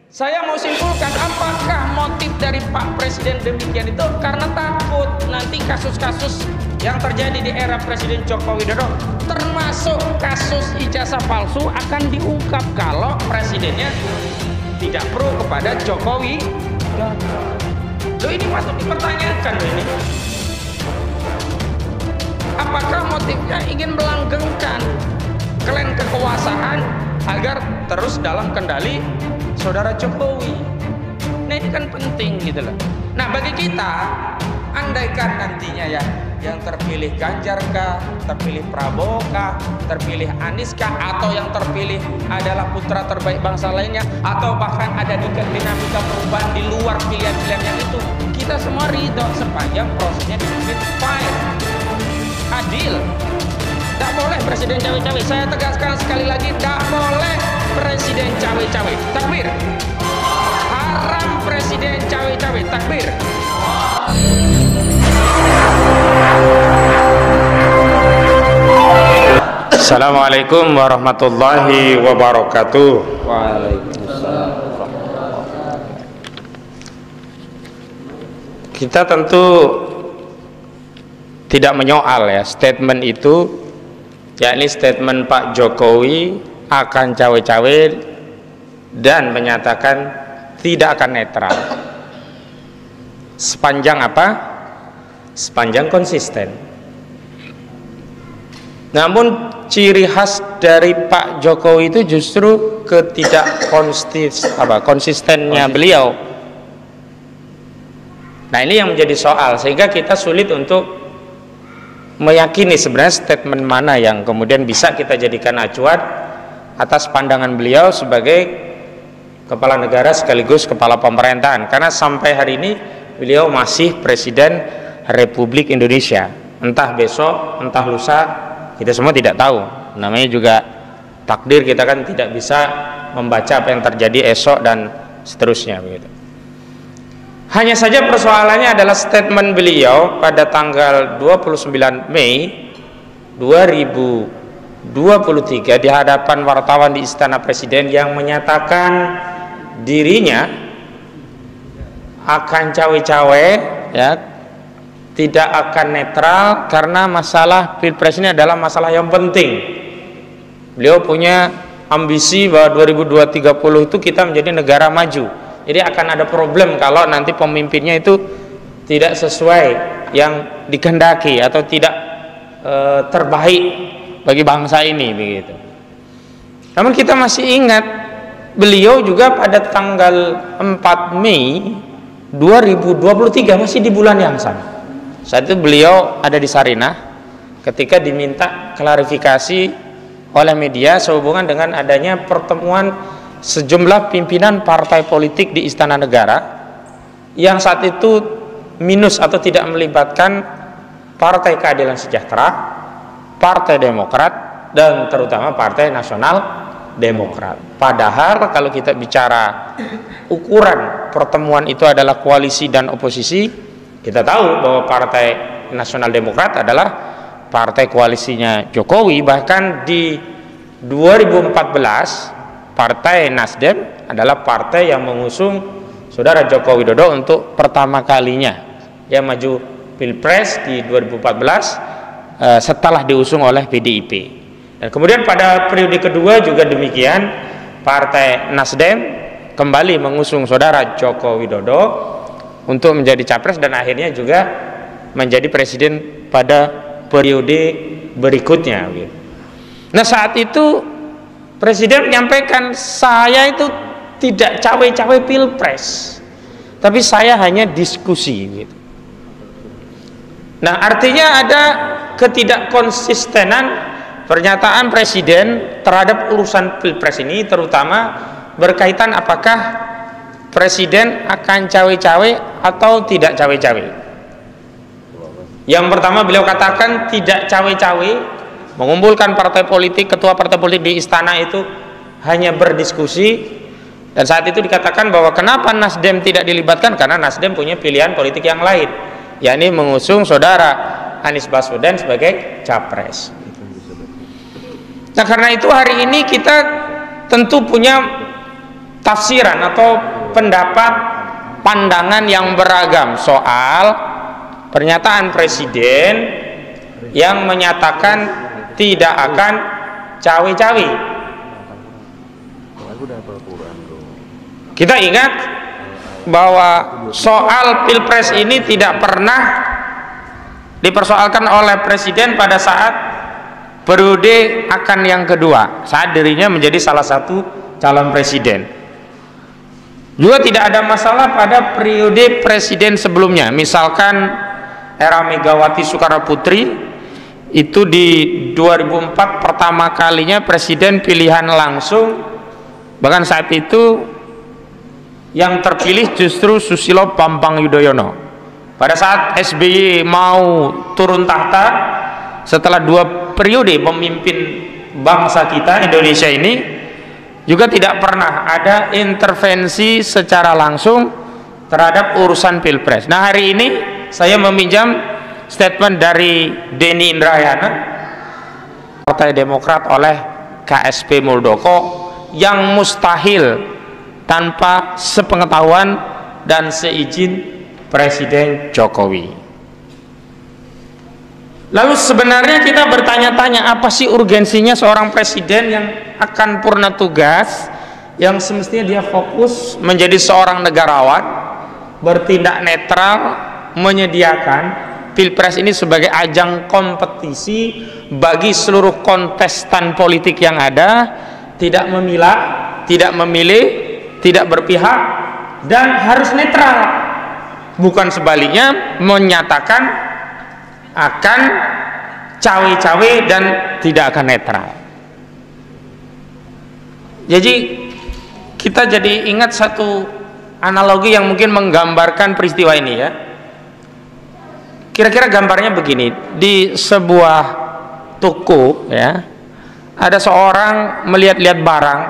Saya mau simpulkan, apakah motif dari Pak Presiden demikian itu karena takut nanti kasus-kasus yang terjadi di era Presiden Joko Widodo, termasuk kasus ijazah palsu, akan diungkap kalau presidennya tidak pro kepada Jokowi. Loh, ini patut dipertanyakan ini. Apakah motifnya ingin melanggengkan klaim kekuasaan agar terus dalam kendali saudara Jokowi? Nah, ini kan penting gitu loh. Nah, bagi kita, andaikan nantinya ya yang terpilih Ganjar kah, terpilih Prabowo kah, terpilih Anies kah, atau yang terpilih adalah putra terbaik bangsa lainnya, atau bahkan ada dinamika perubahan di luar pilihan-pilihan yang itu, kita semua ridho sepanjang prosesnya dipimpin fair, adil. Tidak boleh presiden cawe-cawe. Saya tegaskan sekali lagi, tidak boleh presiden cawe-cawe. Takbir. Haram presiden cawe-cawe. Takbir. Assalamualaikum warahmatullahi wabarakatuh. Waalaikumsalam. Kita tentu tidak menyoal ya statement itu, yakni statement Pak Jokowi akan cawe-cawe dan menyatakan tidak akan netral. Sepanjang apa? Sepanjang konsisten. Namun ciri khas dari Pak Jokowi itu justru konsistennya beliau. Nah, ini yang menjadi soal, sehingga kita sulit untuk meyakini sebenarnya statement mana yang kemudian bisa kita jadikan acuan atas pandangan beliau sebagai kepala negara sekaligus kepala pemerintahan, karena sampai hari ini beliau masih Presiden Republik Indonesia. Entah besok, entah lusa, kita semua tidak tahu. Namanya juga takdir, kita kan tidak bisa membaca apa yang terjadi esok dan seterusnya begitu. Hanya saja persoalannya adalah statement beliau pada tanggal 29 Mei 2023 di hadapan wartawan di Istana Presiden, yang menyatakan dirinya akan cawe-cawe ya, tidak akan netral karena masalah Pilpres ini adalah masalah yang penting. Beliau punya ambisi bahwa 2030 itu kita menjadi negara maju. Jadi akan ada problem kalau nanti pemimpinnya itu tidak sesuai yang dikehendaki atau tidak terbaik bagi bangsa ini begitu. Namun kita masih ingat beliau juga pada tanggal 4 Mei 2023, masih di bulan yang sama. Saat itu beliau ada di Sarinah ketika diminta klarifikasi oleh media sehubungan dengan adanya pertemuan sejumlah pimpinan partai politik di Istana Negara yang saat itu minus atau tidak melibatkan Partai Keadilan Sejahtera, Partai Demokrat, dan terutama Partai Nasional Demokrat. Padahal kalau kita bicara ukuran pertemuan itu adalah koalisi dan oposisi, kita tahu bahwa Partai Nasional Demokrat adalah partai koalisinya Jokowi. Bahkan di 2014 Partai Nasdem adalah partai yang mengusung saudara Joko Widodo untuk pertama kalinya yang maju Pilpres di 2014 setelah diusung oleh PDIP. Dan kemudian pada periode kedua juga demikian, Partai Nasdem kembali mengusung saudara Joko Widodo untuk menjadi capres dan akhirnya juga menjadi presiden pada periode berikutnya. Nah, saat itu Presiden menyampaikan, saya itu tidak cawe-cawe Pilpres, tapi saya hanya diskusi gitu. Nah, artinya ada ketidakkonsistenan pernyataan Presiden terhadap urusan Pilpres ini, terutama berkaitan apakah Presiden akan cawe-cawe atau tidak cawe-cawe. Yang pertama beliau katakan tidak cawe-cawe, mengumpulkan partai politik, ketua partai politik di istana itu hanya berdiskusi. Dan saat itu dikatakan bahwa kenapa Nasdem tidak dilibatkan, karena Nasdem punya pilihan politik yang lain, yakni mengusung saudara Anies Baswedan sebagai capres. Nah, karena itu hari ini kita tentu punya tafsiran atau pendapat pandangan yang beragam soal pernyataan presiden yang menyatakan tidak akan cawe-cawe. Kita ingat bahwa soal pilpres ini tidak pernah dipersoalkan oleh presiden pada saat periode akan yang kedua, saat dirinya menjadi salah satu calon presiden. Juga tidak ada masalah pada periode presiden sebelumnya, misalkan era Megawati Soekarno Putri, itu di 2004 pertama kalinya presiden pilihan langsung, bahkan saat itu yang terpilih justru Susilo Bambang Yudhoyono. Pada saat SBY mau turun tahta setelah 2 periode memimpin bangsa kita Indonesia ini, juga tidak pernah ada intervensi secara langsung terhadap urusan pilpres. Nah, hari ini saya meminjam statement dari Denny Indrayana, Partai Demokrat, oleh KSP Muldoko, yang mustahil tanpa sepengetahuan dan seizin Presiden Jokowi. Lalu sebenarnya kita bertanya-tanya, apa sih urgensinya seorang presiden yang akan purna tugas, yang semestinya dia fokus menjadi seorang negarawan, bertindak netral, menyediakan pilpres ini sebagai ajang kompetisi bagi seluruh kontestan politik yang ada, tidak memilah, tidak memilih, tidak berpihak, dan harus netral, bukan sebaliknya menyatakan akan cawe-cawe dan tidak akan netral. Jadi kita jadi ingat satu analogi yang mungkin menggambarkan peristiwa ini ya. Kira-kira gambarnya begini, di sebuah toko ya, ada seorang melihat-lihat barang,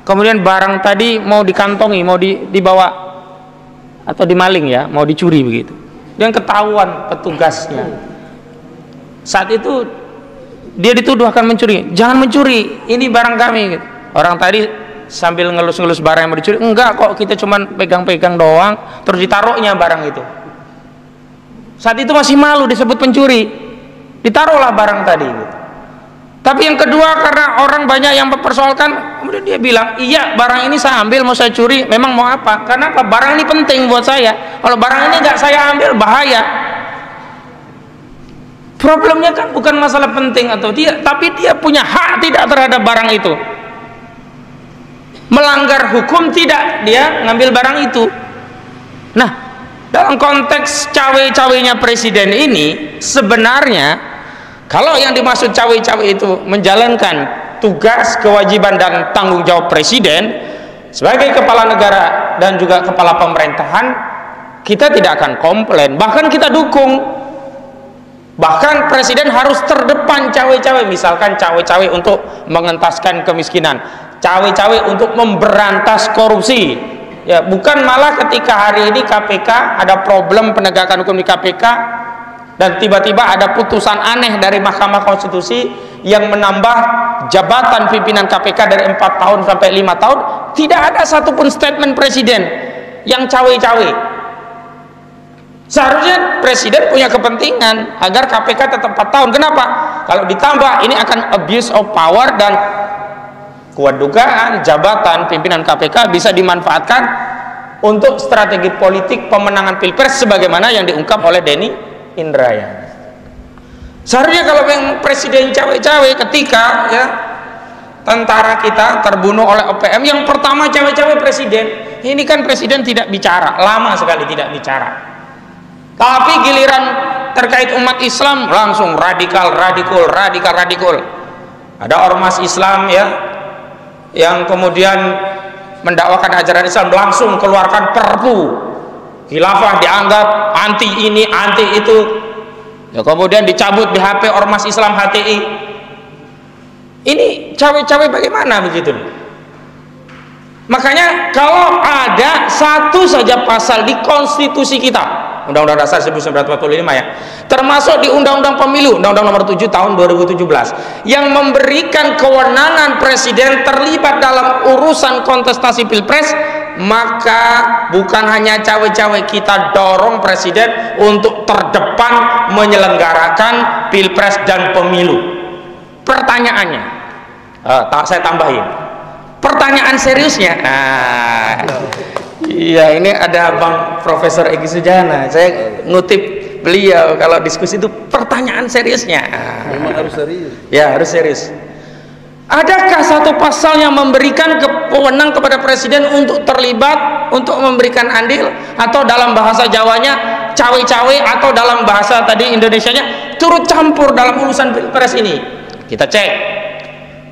kemudian barang tadi mau dikantongi, mau dibawa atau dimaling ya, mau dicuri begitu. Dan ketahuan petugasnya. Saat itu dia dituduh akan mencuri. Jangan mencuri, ini barang kami. Orang tadi sambil ngelus-ngelus barang yang mau dicuri. Enggak kok, kita cuma pegang-pegang doang, terus ditaruhnya barang itu. Saat itu masih malu disebut pencuri, ditaruhlah barang tadi gitu. Tapi yang kedua, karena orang banyak yang mempersoalkan, kemudian dia bilang, iya barang ini saya ambil, mau saya curi, memang mau apa? Karena apa? Barang ini penting buat saya. Kalau barang ini nggak saya ambil, bahaya. Problemnya kan bukan masalah penting atau tidak, tapi dia punya hak tidak terhadap barang itu. Melanggar hukum tidak, dia ngambil barang itu. Nah, dalam konteks cawe-cawenya presiden ini, sebenarnya kalau yang dimaksud cawe-cawe itu menjalankan tugas, kewajiban, dan tanggung jawab presiden sebagai kepala negara dan juga kepala pemerintahan, kita tidak akan komplain, bahkan kita dukung. Bahkan presiden harus terdepan cawe-cawe, misalkan cawe-cawe untuk mengentaskan kemiskinan, cawe-cawe untuk memberantas korupsi. Ya, bukan malah ketika hari ini KPK ada problem penegakan hukum di KPK, dan tiba-tiba ada putusan aneh dari Mahkamah Konstitusi yang menambah jabatan pimpinan KPK dari 4 tahun sampai 5 tahun. Tidak ada satupun statement presiden yang cawe-cawe. Seharusnya presiden punya kepentingan agar KPK tetap 4 tahun. Kenapa? Kalau ditambah, ini akan abuse of power, dan kuat dugaan jabatan pimpinan KPK bisa dimanfaatkan untuk strategi politik pemenangan pilpres sebagaimana yang diungkap oleh Denny Indrayana. Seharusnya kalau yang presiden cawe-cawe ketika ya tentara kita terbunuh oleh OPM, yang pertama cawe-cawe presiden. Ini kan presiden tidak bicara, lama sekali tidak bicara. Tapi giliran terkait umat Islam langsung radikal. Ada ormas Islam ya yang kemudian mendakwakan ajaran Islam, langsung keluarkan perpu. Khilafah dianggap anti ini, anti itu. Ya, kemudian dicabut BHP ormas Islam HTI. Ini cawe-cawe bagaimana begitu? Makanya kalau ada satu saja pasal di konstitusi kita Undang-Undang Dasar 1945 ya, termasuk di Undang-Undang Pemilu, Undang-Undang Nomor 7 tahun 2017 yang memberikan kewenangan presiden terlibat dalam urusan kontestasi pilpres, maka bukan hanya cawe-cawe, kita dorong presiden untuk terdepan menyelenggarakan pilpres dan pemilu. Pertanyaannya, saya tambahin, pertanyaan seriusnya, iya, ini ada Bang Profesor Egy Sujana, saya ngutip beliau kalau diskusi itu pertanyaan seriusnya. Memang harus serius. Ya, harus serius. Adakah satu pasal yang memberikan kewenangan kepada presiden untuk terlibat, untuk memberikan andil, atau dalam bahasa Jawanya cawe-cawe, atau dalam bahasa tadi Indonesianya turut campur dalam urusan pilpres ini? Kita cek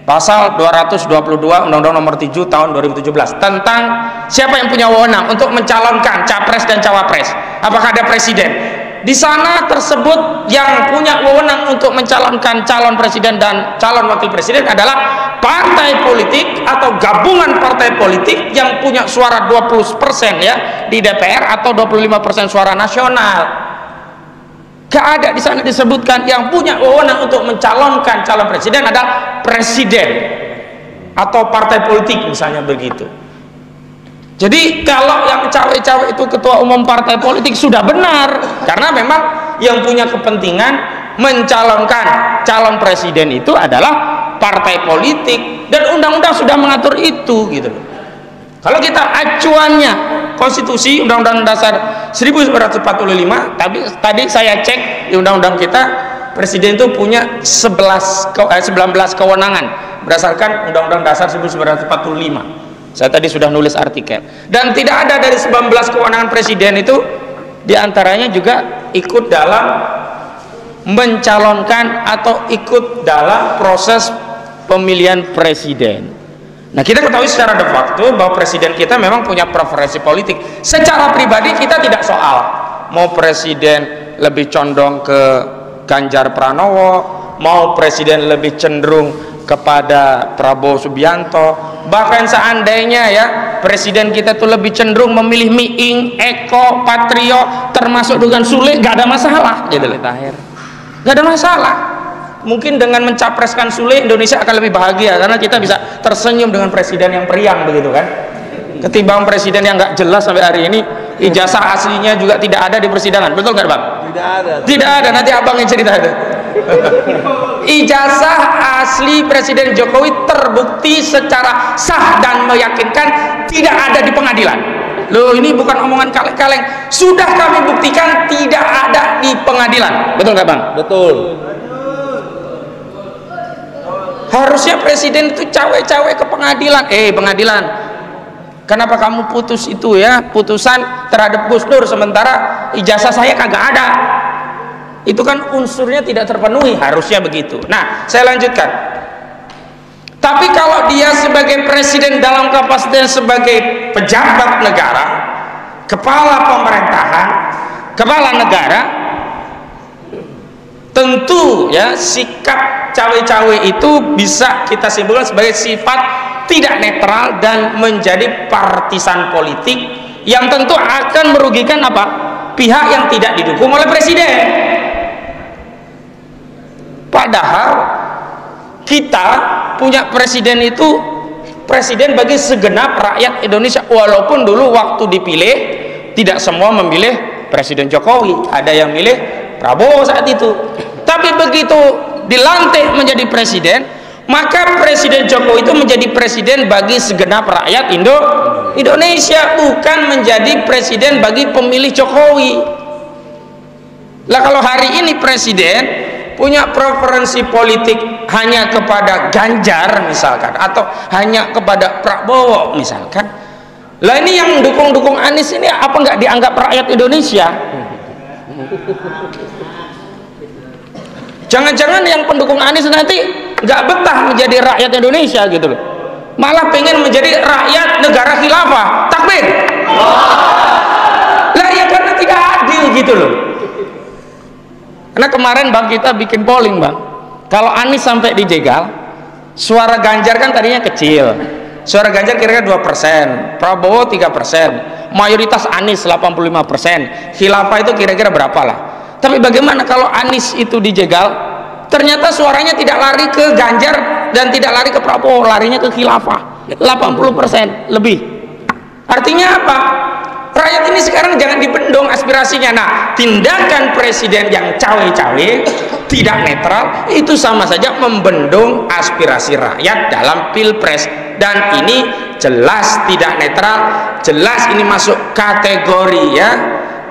pasal 222 Undang-Undang Nomor 7 tahun 2017 tentang siapa yang punya wewenang untuk mencalonkan capres dan cawapres. Apakah ada presiden? Di sana tersebut yang punya wewenang untuk mencalonkan calon presiden dan calon wakil presiden adalah partai politik atau gabungan partai politik yang punya suara 20% ya di DPR atau 25% suara nasional. Gak ada di sana disebutkan yang punya wewenang untuk mencalonkan calon presiden adalah presiden atau partai politik misalnya begitu. Jadi kalau yang cawe-cawe itu ketua umum partai politik sudah benar, karena memang yang punya kepentingan mencalonkan calon presiden itu adalah partai politik dan undang-undang sudah mengatur itu gitu. Kalau kita acuannya konstitusi Undang-Undang Dasar 1945, tapi tadi saya cek di undang-undang kita, presiden itu punya 19 kewenangan berdasarkan Undang-Undang Dasar 1945. Saya tadi sudah nulis artikel, dan tidak ada dari 19 kewenangan presiden itu diantaranya juga ikut dalam mencalonkan atau ikut dalam proses pemilihan presiden. Nah, kita ketahui secara de facto bahwa presiden kita memang punya preferensi politik. Secara pribadi kita tidak soal mau presiden lebih condong ke Ganjar Pranowo, mau presiden lebih cenderung kepada Prabowo Subianto, bahkan seandainya ya presiden kita tuh lebih cenderung memilih Miing, Eko, Patrio, termasuk dengan Sule, gak ada masalah gitu loh. Gak ada masalah. Mungkin dengan mencapreskan Sule, Indonesia akan lebih bahagia karena kita bisa tersenyum dengan presiden yang periang begitu kan, ketimbang presiden yang gak jelas sampai hari ini, ijazah aslinya juga tidak ada di persidangan. Betul gak Bang? Tidak ada. Tidak ada, nanti abang yang cerita itu. Ijazah asli Presiden Jokowi terbukti secara sah dan meyakinkan tidak ada di pengadilan. Loh, ini bukan omongan kaleng-kaleng, sudah kami buktikan tidak ada di pengadilan. Betul nggak Bang? Betul. Harusnya presiden itu cawe-cawe ke pengadilan. Pengadilan, kenapa kamu putus itu ya, putusan terhadap Gus Dur, sementara ijazah saya kagak ada? Itu kan unsurnya tidak terpenuhi, harusnya begitu. Nah, saya lanjutkan. Tapi kalau dia sebagai presiden dalam kapasitas sebagai pejabat negara, kepala pemerintahan, kepala negara, tentu ya sikap cawe-cawe itu bisa kita simpulkan sebagai sifat tidak netral dan menjadi partisan politik yang tentu akan merugikan apa? Pihak yang tidak didukung oleh presiden. Padahal kita punya presiden itu presiden bagi segenap rakyat Indonesia, walaupun dulu waktu dipilih tidak semua memilih Presiden Jokowi, ada yang milih Prabowo saat itu. Tapi begitu dilantik menjadi presiden, maka Presiden Jokowi itu menjadi presiden bagi segenap rakyat Indonesia, bukan menjadi presiden bagi pemilih Jokowi. Lah kalau hari ini presiden punya preferensi politik hanya kepada Ganjar misalkan, atau hanya kepada Prabowo misalkan, lah ini yang dukung Anies ini apa nggak dianggap rakyat Indonesia? Jangan-jangan yang pendukung Anies nanti nggak betah menjadi rakyat Indonesia gitu loh, malah pengen menjadi rakyat negara khilafah, takbir. Lah ya karena tidak adil gitu loh. Karena kemarin Bang kita bikin polling Bang, kalau Anies sampai dijegal, suara Ganjar kan tadinya kecil, suara Ganjar kira-kira 2%, Prabowo 3%, mayoritas Anies 85%, khilafah itu kira-kira berapa lah. Tapi bagaimana kalau Anies itu dijegal, ternyata suaranya tidak lari ke Ganjar dan tidak lari ke Prabowo, larinya ke khilafah 80% lebih. Artinya apa? Rakyat ini sekarang jangan dibendong aspirasinya. Nah, tindakan presiden yang cawe-cawe, tidak netral, itu sama saja membendung aspirasi rakyat dalam pilpres. Dan ini jelas tidak netral, jelas ini masuk kategori ya.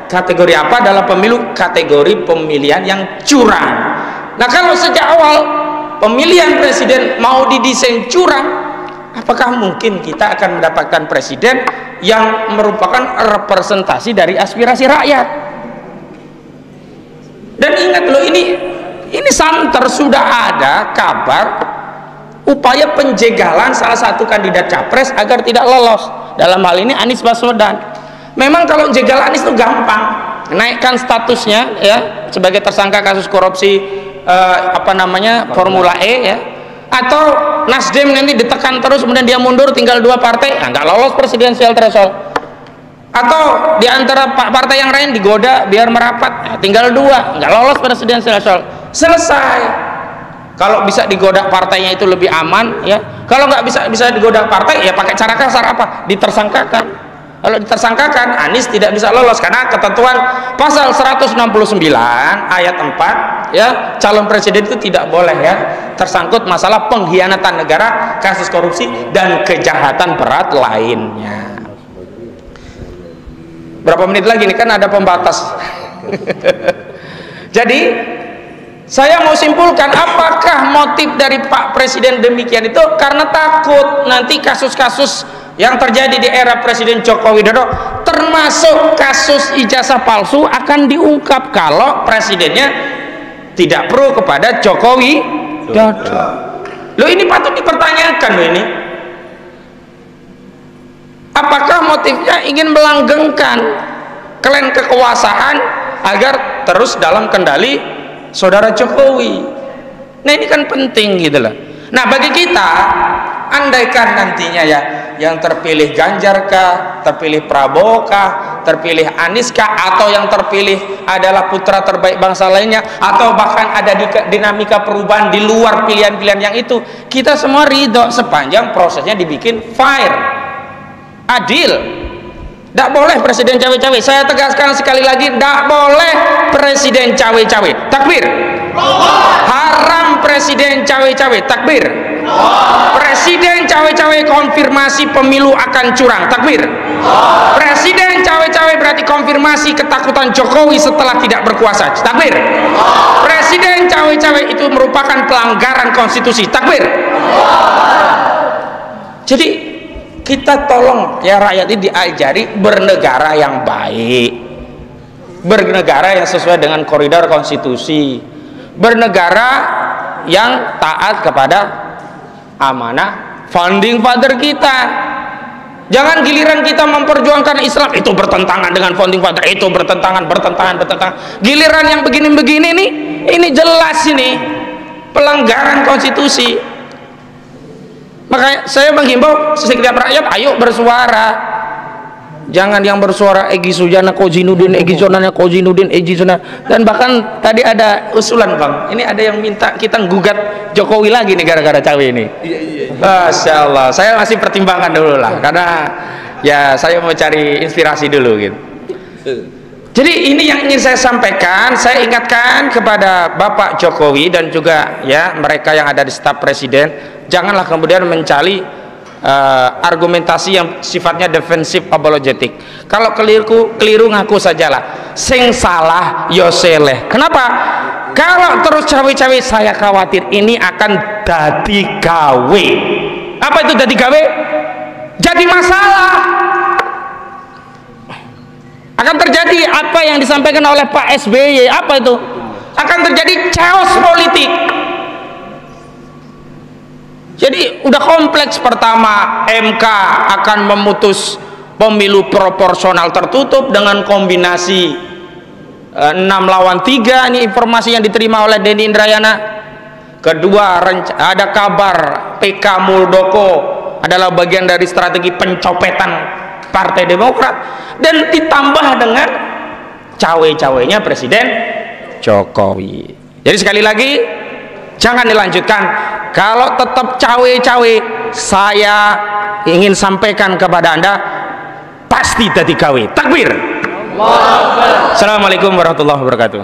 Kategori apa dalam pemilu? Kategori pemilihan yang curang. Nah, kalau sejak awal pemilihan presiden mau didesain curang, apakah mungkin kita akan mendapatkan presiden yang merupakan representasi dari aspirasi rakyat? Dan ingat loh, ini santer, sudah ada kabar upaya penjegalan salah satu kandidat capres agar tidak lolos, dalam hal ini Anies Baswedan. Memang kalau jegal Anies itu gampang, naikkan statusnya ya sebagai tersangka kasus korupsi Formula E ya, atau Nasdem nanti ditekan terus kemudian dia mundur, tinggal 2 partai, nggak lolos presidensial threshold. Atau di antara partai yang lain digoda biar merapat, tinggal 2, nggak lolos presidensial threshold, selesai. Kalau bisa digoda partainya itu lebih aman ya. Kalau nggak bisa digoda partai ya pakai cara kasar apa? Ditersangkakan. Kalau ditersangkakan, Anies tidak bisa lolos karena ketentuan pasal 169 ayat 4 ya, calon presiden itu tidak boleh ya tersangkut masalah pengkhianatan negara, kasus korupsi dan kejahatan berat lainnya. Berapa menit lagi nih, kan ada pembatas. Jadi saya mau simpulkan, apakah motif dari Pak Presiden demikian itu karena takut nanti kasus-kasus yang terjadi di era Presiden Joko Widodo, termasuk kasus ijazah palsu, akan diungkap kalau presidennya tidak pro kepada Jokowi Widodo. Loh, ini patut dipertanyakan loh ini. Apakah motifnya ingin melanggengkan klaim kekuasaan agar terus dalam kendali saudara Jokowi? Nah, ini kan penting gitu loh. Nah, bagi kita, andaikan nantinya ya yang terpilih Ganjar kah, terpilih Prabowo kah, terpilih Anies kah, atau yang terpilih adalah putra terbaik bangsa lainnya, atau bahkan ada dinamika perubahan di luar pilihan-pilihan yang itu, kita semua ridho sepanjang prosesnya dibikin fair, adil. Tidak boleh presiden cawe-cawe. Saya tegaskan sekali lagi, tidak boleh presiden cawe-cawe. Takbir. Haram presiden cawe-cawe. Takbir. Presiden cawe-cawe konfirmasi pemilu akan curang. Takbir. Presiden cawe-cawe berarti konfirmasi ketakutan Jokowi setelah tidak berkuasa. Takbir. Presiden cawe-cawe itu merupakan pelanggaran konstitusi. Takbir. Jadi kita tolong ya rakyat ini diajari bernegara yang baik, bernegara yang sesuai dengan koridor konstitusi, bernegara yang taat kepada amanah founding father kita. Jangan giliran kita memperjuangkan Islam itu bertentangan dengan founding father, itu bertentangan. Giliran yang begini-begini nih, ini jelas ini pelanggaran konstitusi. Makanya saya menghimbau setiap rakyat, ayo bersuara. Jangan yang bersuara Egy Sujana Kozinudin, Egy Sujana Kozinudin, Egy Sujana. Dan bahkan tadi ada usulan, Bang, ini ada yang minta kita gugat Jokowi lagi nih gara-gara cawe ini. Masya Allah, saya masih pertimbangkan dulu lah, karena ya saya mau cari inspirasi dulu gitu. Jadi ini yang ingin saya sampaikan. Saya ingatkan kepada Bapak Jokowi dan juga ya mereka yang ada di staf presiden, janganlah kemudian mencari argumentasi yang sifatnya defensif apologetik. Kalau keliru ngaku sajalah. Sing salah yo seleh. Kenapa? Kalau terus cawe-cawe, saya khawatir ini akan dadi gawe. Apa itu dadi gawe? Jadi masalah. Akan terjadi apa yang disampaikan oleh Pak SBY. Apa itu? Akan terjadi chaos politik. Jadi udah kompleks. Pertama, MK akan memutus pemilu proporsional tertutup dengan kombinasi 6 lawan 3. Ini informasi yang diterima oleh Denny Indrayana. Kedua, ada kabar PK Muldoko adalah bagian dari strategi pencopetan Partai Demokrat, dan ditambah dengan cawe-cawenya Presiden Jokowi. Jadi sekali lagi, jangan dilanjutkan. Kalau tetap cawe-cawe, saya ingin sampaikan kepada Anda, pasti jadi gawe. Takbir. Assalamualaikum warahmatullahi wabarakatuh.